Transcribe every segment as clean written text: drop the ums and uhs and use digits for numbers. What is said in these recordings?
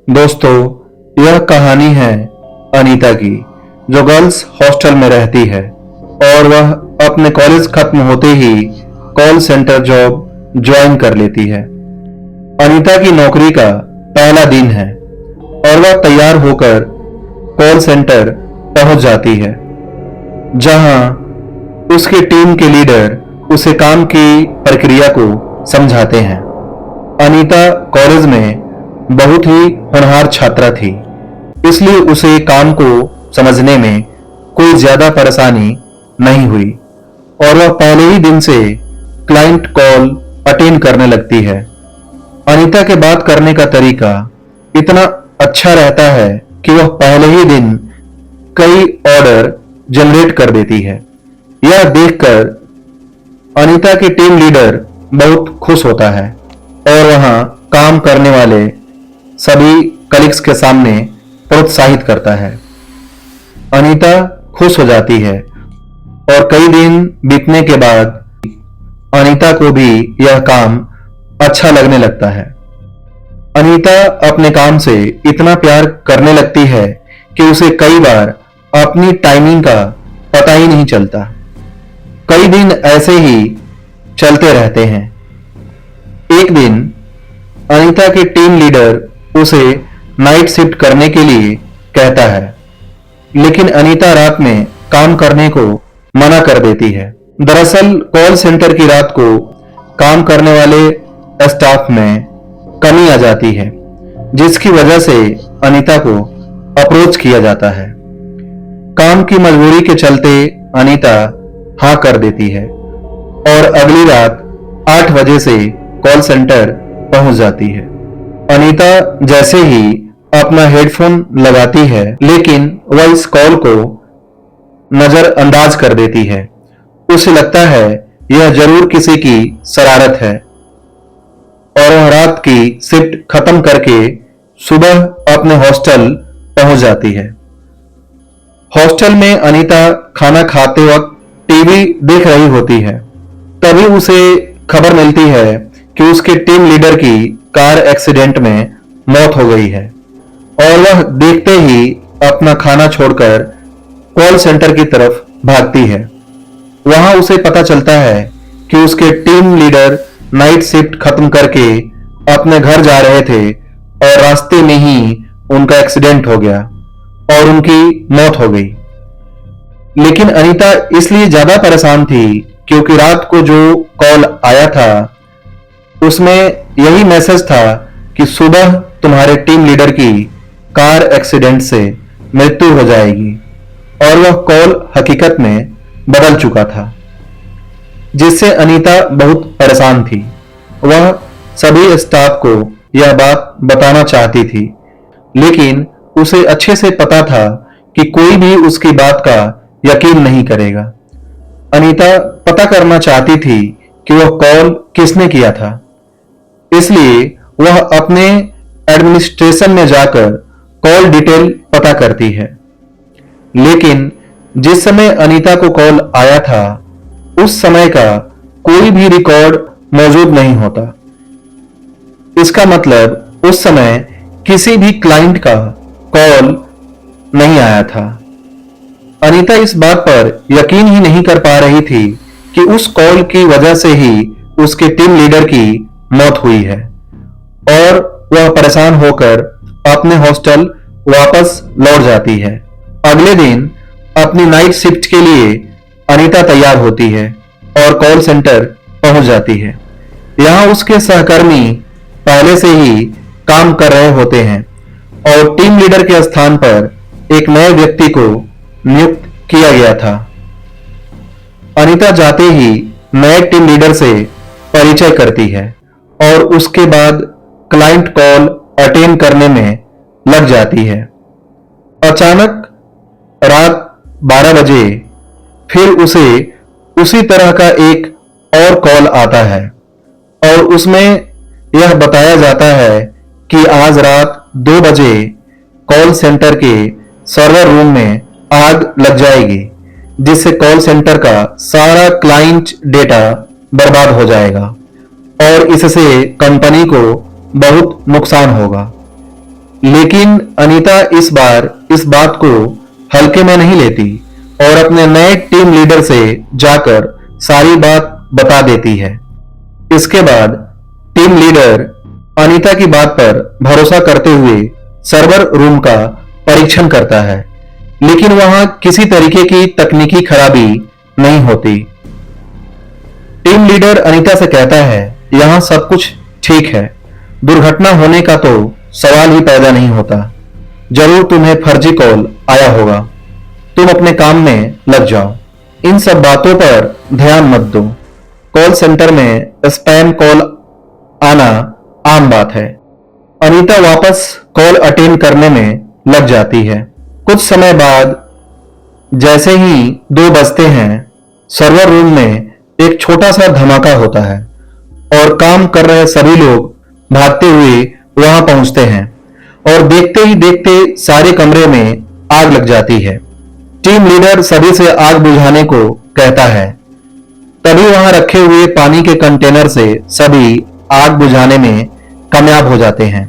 दोस्तों, यह कहानी है अनीता की, जो गर्ल्स हॉस्टल में रहती है और वह अपने कॉलेज खत्म होते ही कॉल सेंटर जॉब ज्वाइन कर लेती है। अनीता की नौकरी का पहला दिन है और वह तैयार होकर कॉल सेंटर पहुंच जाती है, जहां उसके टीम के लीडर उसे काम की प्रक्रिया को समझाते हैं। अनीता कॉलेज में बहुत ही होनहार छात्रा थी, इसलिए उसे काम को समझने में कोई ज्यादा परेशानी नहीं हुई और वह पहले ही दिन से क्लाइंट कॉल अटेंड करने लगती है। अनीता के बात करने का तरीका इतना अच्छा रहता है कि वह पहले ही दिन कई ऑर्डर जनरेट कर देती है। यह देखकर अनीता के टीम लीडर बहुत खुश होता है और वहां काम करने वाले सभी कलीग्स के सामने प्रोत्साहित करता है। अनीता खुश हो जाती है और कई दिन बीतने के बाद अनीता को भी यह काम अच्छा लगने लगता है। अनीता अपने काम से इतना प्यार करने लगती है कि उसे कई बार अपनी टाइमिंग का पता ही नहीं चलता। कई दिन ऐसे ही चलते रहते हैं। एक दिन अनीता के टीम लीडर उसे नाइट शिफ्ट करने के लिए कहता है, लेकिन अनीता रात में काम करने को मना कर देती है। दरअसल कॉल सेंटर की रात को काम करने वाले स्टाफ में कमी आ जाती है, जिसकी वजह से अनीता को अप्रोच किया जाता है। काम की मजबूरी के चलते अनीता हाँ कर देती है और अगली रात 8 बजे से कॉल सेंटर पहुंच जाती है। अनीता जैसे ही अपना हेडफोन लगाती है, लेकिन वह इस कॉल को नजरअंदाज कर देती है। उसे लगता है यह जरूर किसी की शरारत है और वह रात की शिफ्ट खत्म करके सुबह अपने हॉस्टल पहुंच जाती है। हॉस्टल में अनीता खाना खाते वक्त टीवी देख रही होती है। तभी उसे खबर मिलती है कि उसके टीम लीडर की कार एक्सीडेंट में मौत हो गई है और वह देखते ही अपना खाना छोड़कर कॉल सेंटर की तरफ भागती है। वहां उसे पता चलता है कि उसके टीम लीडर नाइट शिफ्ट खत्म करके अपने घर जा रहे थे और रास्ते में ही उनका एक्सीडेंट हो गया और उनकी मौत हो गई। लेकिन अनीता इसलिए ज्यादा परेशान थी क्योंकि रात को जो कॉल आया था उसमें यही मैसेज था कि सुबह तुम्हारे टीम लीडर की कार एक्सीडेंट से मृत्यु हो जाएगी और वह कॉल हकीकत में बदल चुका था, जिससे अनीता बहुत परेशान थी। वह सभी स्टाफ को यह बात बताना चाहती थी, लेकिन उसे अच्छे से पता था कि कोई भी उसकी बात का यकीन नहीं करेगा। अनीता पता करना चाहती थी कि वह कॉल किसने किया था, इसलिए वह अपने एडमिनिस्ट्रेशन में जाकर कॉल डिटेल पता करती है। लेकिन जिस समय अनीता को कॉल आया था उस समय का कोई भी रिकॉर्ड मौजूद नहीं होता। इसका मतलब उस समय किसी भी क्लाइंट का कॉल नहीं आया था। अनीता इस बात पर यकीन ही नहीं कर पा रही थी कि उस कॉल की वजह से ही उसके टीम लीडर की मौत हुई है और वह परेशान होकर अपने हॉस्टल वापस लौट जाती है। अगले दिन अपनी नाइट शिफ्ट के लिए अनीता तैयार होती है और कॉल सेंटर पहुंच जाती है। यहां उसके सहकर्मी पहले से ही काम कर रहे होते हैं और टीम लीडर के स्थान पर एक नए व्यक्ति को नियुक्त किया गया था। अनीता जाते ही नए टीम लीडर से परिचय करती है और उसके बाद क्लाइंट कॉल अटेंड करने में लग जाती है। अचानक रात 12 बजे फिर उसे उसी तरह का एक और कॉल आता है और उसमें यह बताया जाता है कि आज रात 2 बजे कॉल सेंटर के सर्वर रूम में आग लग जाएगी, जिससे कॉल सेंटर का सारा क्लाइंट डेटा बर्बाद हो जाएगा और इससे कंपनी को बहुत नुकसान होगा। लेकिन अनीता इस बार इस बात को हल्के में नहीं लेती और अपने नए टीम लीडर से जाकर सारी बात बता देती है। इसके बाद टीम लीडर अनीता की बात पर भरोसा करते हुए सर्वर रूम का परीक्षण करता है, लेकिन वहां किसी तरीके की तकनीकी खराबी नहीं होती। टीम लीडर अनीता से कहता है, यहां सब कुछ ठीक है, दुर्घटना होने का तो सवाल ही पैदा नहीं होता। जरूर तुम्हें फर्जी कॉल आया होगा, तुम अपने काम में लग जाओ। इन सब बातों पर ध्यान मत दो। कॉल सेंटर में स्पैम कॉल आना आम बात है। अनीता वापस कॉल अटेंड करने में लग जाती है। कुछ समय बाद जैसे ही 2 बजते हैं, सर्वर रूम में एक छोटा सा धमाका होता है और काम कर रहे सभी लोग भागते हुए वहां पहुंचते हैं और देखते ही देखते सारे कमरे में आग लग जाती है। टीम लीडर सभी से आग बुझाने को कहता है। तभी वहां रखे हुए पानी के कंटेनर से सभी आग बुझाने में कामयाब हो जाते हैं,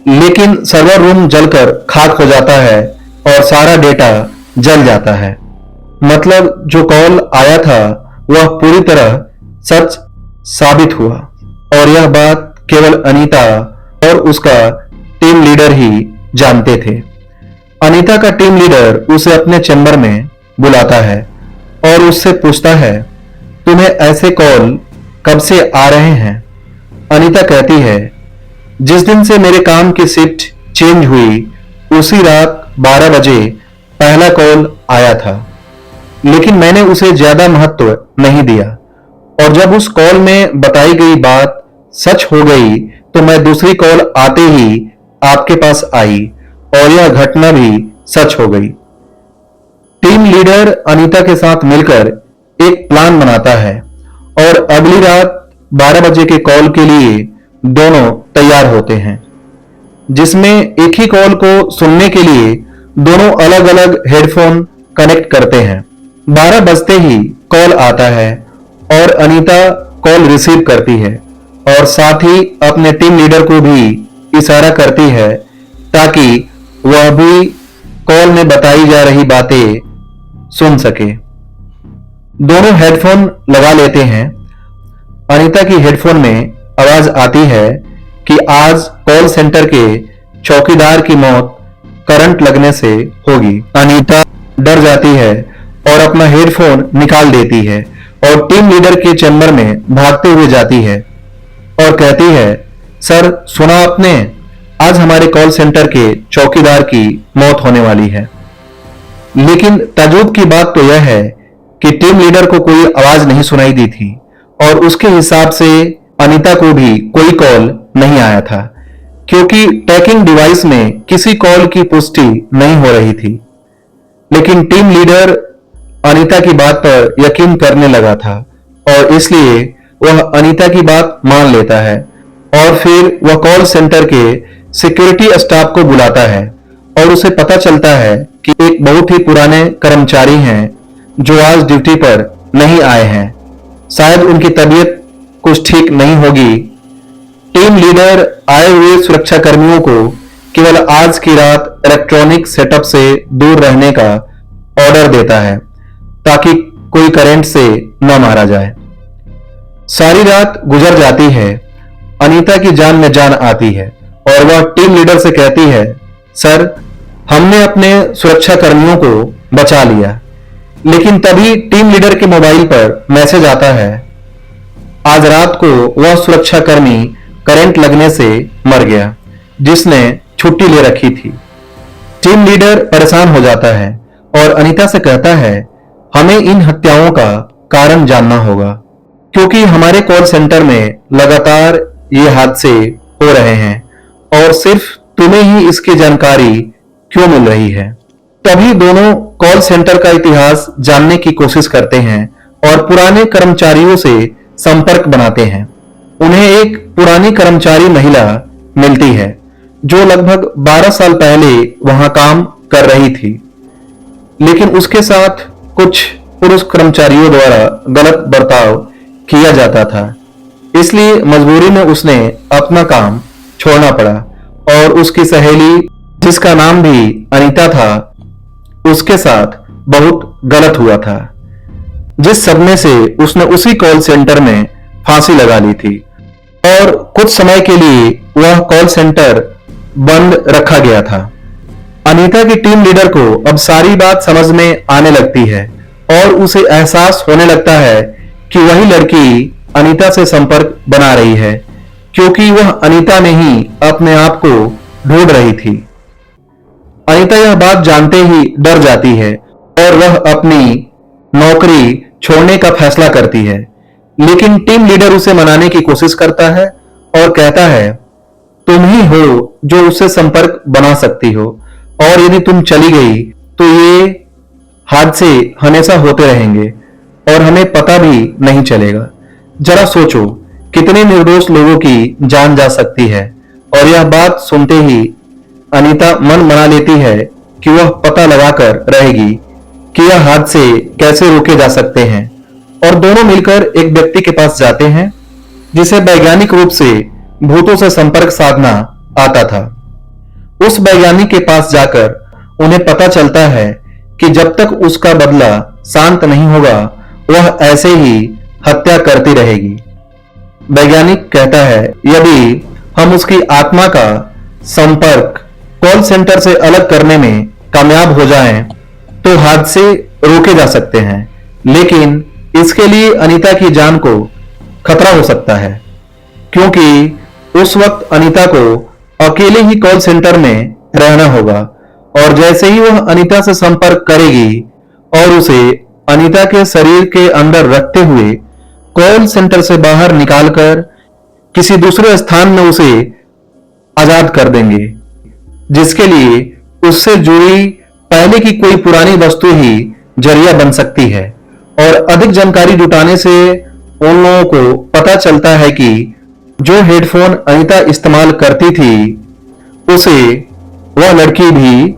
लेकिन सर्वर रूम जलकर खाक हो जाता है और सारा डेटा जल जाता है। मतलब जो कॉल आया था वह पूरी तरह सच साबित हुआ और यह बात केवल अनीता और उसका टीम लीडर ही जानते थे। अनीता का टीम लीडर उसे अपने चैम्बर में बुलाता है और उससे पूछता है, तुम्हें ऐसे कॉल कब से आ रहे हैं? अनीता कहती है, जिस दिन से मेरे काम की शिफ्ट चेंज हुई उसी रात 12 बजे पहला कॉल आया था, लेकिन मैंने उसे ज्यादा महत्व नहीं दिया और जब उस कॉल में बताई गई बात सच हो गई तो मैं दूसरी कॉल आते ही आपके पास आई और यह घटना भी सच हो गई। टीम लीडर अनीता के साथ मिलकर एक प्लान बनाता है और अगली रात 12 बजे के कॉल के लिए दोनों तैयार होते हैं, जिसमें एक ही कॉल को सुनने के लिए दोनों अलग अलग हेडफोन कनेक्ट करते हैं। 12 बजते ही कॉल आता है और अनीता कॉल रिसीव करती है और साथ ही अपने टीम लीडर को भी इशारा करती है ताकि वह भी कॉल में बताई जा रही बातें सुन सके। दोनों हेडफोन लगा लेते हैं। अनीता की हेडफोन में आवाज आती है कि आज कॉल सेंटर के चौकीदार की मौत करंट लगने से होगी। अनीता डर जाती है और अपना हेडफोन निकाल देती है और टीम लीडर के चैम्बर में भागते हुए जाती है और कहती है, सर सुना आपने, आज हमारे कॉल सेंटर के चौकीदार की मौत होने वाली है। लेकिन ताज्जुब की बात तो यह है कि टीम लीडर को कोई आवाज नहीं सुनाई दी थी और उसके हिसाब से अनीता को भी कोई कॉल नहीं आया था, क्योंकि ट्रैकिंग डिवाइस में किसी कॉल की पुष्टि नहीं हो रही थी। लेकिन टीम लीडर अनीता की बात पर यकीन करने लगा था और इसलिए वह अनीता की बात मान लेता है और फिर वह कॉल सेंटर के सिक्योरिटी स्टाफ को बुलाता है और उसे पता चलता है कि एक बहुत ही पुराने कर्मचारी हैं जो आज ड्यूटी पर नहीं आए हैं। शायद उनकी तबीयत कुछ ठीक नहीं होगी। टीम लीडर आए हुए सुरक्षा कर्मियों को केवल आज की रात इलेक्ट्रॉनिक सेटअप से दूर रहने का ऑर्डर देता है ताकि कोई करंट से न मारा जाए। सारी रात गुजर जाती है। अनीता की जान में जान आती है और वह टीम लीडर से कहती है, सर हमने अपने सुरक्षा कर्मियों को बचा लिया। लेकिन तभी टीम लीडर के मोबाइल पर मैसेज आता है, आज रात को वह सुरक्षा कर्मी करंट लगने से मर गया जिसने छुट्टी ले रखी थी। टीम लीडर परेशान हो जाता है और अनीता से कहता है, हमें इन हत्याओं का कारण जानना होगा क्योंकि हमारे कॉल सेंटर में लगातार ये हादसे हो रहे हैं और सिर्फ तुम्हें ही इसकी जानकारी क्यों मिल रही है। तभी दोनों कॉल सेंटर का इतिहास जानने की कोशिश करते हैं और पुराने कर्मचारियों से संपर्क बनाते हैं। उन्हें एक पुरानी कर्मचारी महिला मिलती है जो लगभग 12 साल पहले वहां काम कर रही थी, लेकिन उसके साथ कुछ पुरुष कर्मचारियों द्वारा गलत बर्ताव किया जाता था, इसलिए मजबूरी में उसने अपना काम छोड़ना पड़ा और उसकी सहेली, जिसका नाम भी अनीता था, उसके साथ बहुत गलत हुआ था, जिस सदमे से उसने उसी कॉल सेंटर में फांसी लगा ली थी और कुछ समय के लिए वह कॉल सेंटर बंद रखा गया था। अनीता की टीम लीडर को अब सारी बात समझ में आने लगती है और उसे एहसास होने लगता है कि वही लड़की अनीता से संपर्क बना रही है, क्योंकि वह अनीता में ही अपने आप को ढूंढ रही थी। अनीता यह बात जानते ही डर जाती है और वह अपनी नौकरी छोड़ने का फैसला करती है, लेकिन टीम लीडर उसे मनाने की कोशिश करता है और कहता है, तुम ही हो जो उससे संपर्क बना सकती हो और यदि तुम चली गई तो ये हादसे हमेशा होते रहेंगे और हमें पता भी नहीं चलेगा। जरा सोचो कितने निर्दोष लोगों की जान जा सकती है। और यह बात सुनते ही अनीता मन बना लेती है कि वह पता लगाकर रहेगी कि यह हादसे कैसे रोके जा सकते हैं और दोनों मिलकर एक व्यक्ति के पास जाते हैं जिसे वैज्ञानिक रूप से भूतों से संपर्क साधना आता था। उस वैज्ञानिक के पास जाकर उन्हें पता चलता है कि जब तक उसका बदला शांत नहीं होगा वह ऐसे ही हत्या करती रहेगी। वैज्ञानिक कहता है, यदि हम उसकी आत्मा का संपर्क कॉल सेंटर से अलग करने में कामयाब हो जाएं, तो हादसे रोके जा सकते हैं, लेकिन इसके लिए अनीता की जान को खतरा हो सकता है, क्योंकि उस वक्त अनीता को अकेले ही कॉल सेंटर में रहना होगा और जैसे ही वह अनीता से संपर्क करेगी और उसे अनीता के शरीर के अंदर रखते हुए कॉल सेंटर से बाहर निकालकर किसी दूसरे स्थान में उसे आजाद कर देंगे, जिसके लिए उससे जुड़ी पहले की कोई पुरानी वस्तु ही जरिया बन सकती है। और अधिक जानकारी जुटाने से उन लोगों को पता चलता है कि जो हेडफोन अनीता इस्तेमाल करती थी उसे वह लड़की भी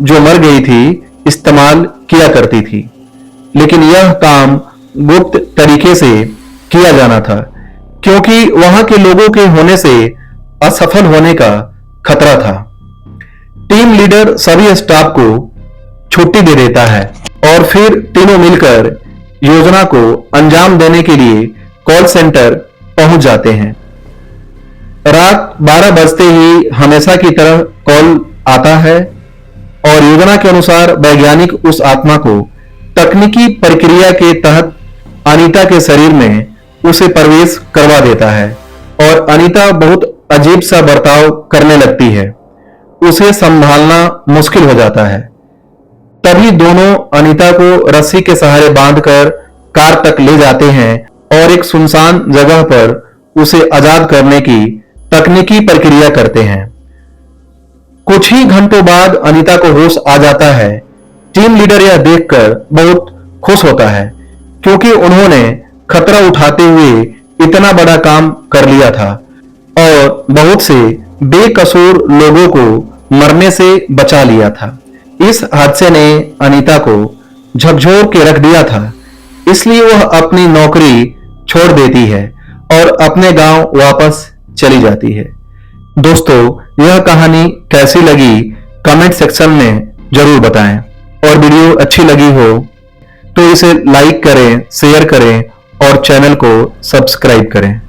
जो मर गई थी इस्तेमाल किया करती थी, लेकिन यह काम गुप्त तरीके से किया जाना था क्योंकि वहां के लोगों के होने से असफल होने का खतरा था। टीम लीडर सभी स्टाफ को छुट्टी दे देता है और फिर तीनों मिलकर योजना को अंजाम देने के लिए कॉल सेंटर पहुंच जाते हैं। रात 12 बजते ही हमेशा की तरह कॉल आता है और योजना के अनुसार वैज्ञानिक उस आत्मा को तकनीकी प्रक्रिया के तहत अनीता के शरीर में उसे प्रवेश करवा देता है और अनीता बहुत अजीब सा बर्ताव करने लगती है। उसे संभालना मुश्किल हो जाता है। तभी दोनों अनीता को रस्सी के सहारे बांधकर कार तक ले जाते हैं और एक सुनसान जगह पर उसे आजाद करने की तकनीकी प्रक्रिया करते हैं। कुछ ही घंटों बाद अनीता को होश आ जाता है। टीम लीडर यह देखकर बहुत खुश होता है क्योंकि उन्होंने खतरा उठाते हुए इतना बड़ा काम कर लिया था और बहुत से बेकसूर लोगों को मरने से बचा लिया था। इस हादसे ने अनीता को झकझोर के रख दिया था, इसलिए वह अपनी नौकरी छोड़ देती है और अपने गांव वापस चली जाती है। दोस्तों, यह कहानी कैसी लगी कमेंट सेक्शन में जरूर बताएं और वीडियो अच्छी लगी हो तो इसे लाइक करें, शेयर करें और चैनल को सब्सक्राइब करें।